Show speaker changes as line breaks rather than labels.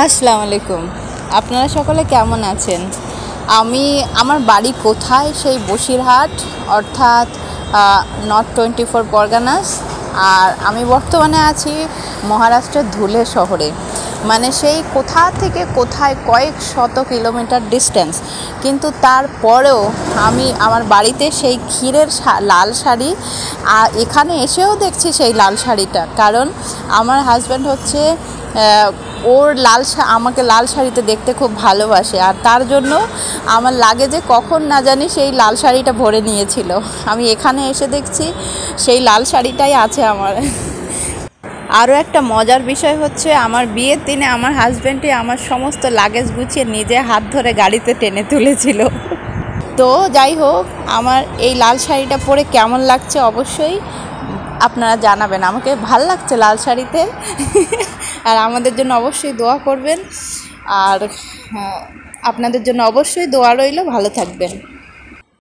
আসসালামু আলাইকুম। আপনারা সকলে কেমন আছেন? আমার বাড়ি কোথায় সেই বসিরহাট, অর্থাৎ নর্থ 24 পরগনাস। আর আমি বর্তমানে আছি মহারাষ্ট্রের ধুলে শহরে। মানে সেই কোথা থেকে কোথায় কয়েক শত কিলোমিটার ডিস্টেন্স, কিন্তু তারপরেও আমি আমার বাড়িতে সেই ক্ষীরের লাল শাড়ি, আর এখানে এসেও দেখছি সেই লাল শাড়িটা। কারণ আমার হাজব্যান্ড হচ্ছে ওর আমাকে লাল শাড়িতে দেখতে খুব ভালোবাসে, আর তার জন্য আমার লাগে যে কখন না জানি সেই লাল শাড়িটা ভরে নিয়েছিল। আমি এখানে এসে দেখছি সেই লাল শাড়িটাই আছে আমার। আরও একটা মজার বিষয় হচ্ছে, আমার বিয়ের দিনে আমার হাজব্যান্ডই আমার সমস্ত লাগেজ গুছিয়ে নিজে হাত ধরে গাড়িতে টেনে তুলেছিল। তো যাই হোক, আমার এই লাল শাড়িটা পরে কেমন লাগছে অবশ্যই আপনারা জানাবেন। আমাকে ভাল লাগছে লাল শাড়িতে। আর আমাদের জন্য অবশ্যই দোয়া করবেন। আর আপনাদের জন্য অবশ্যই দোয়া রইল। ভালো থাকবেন।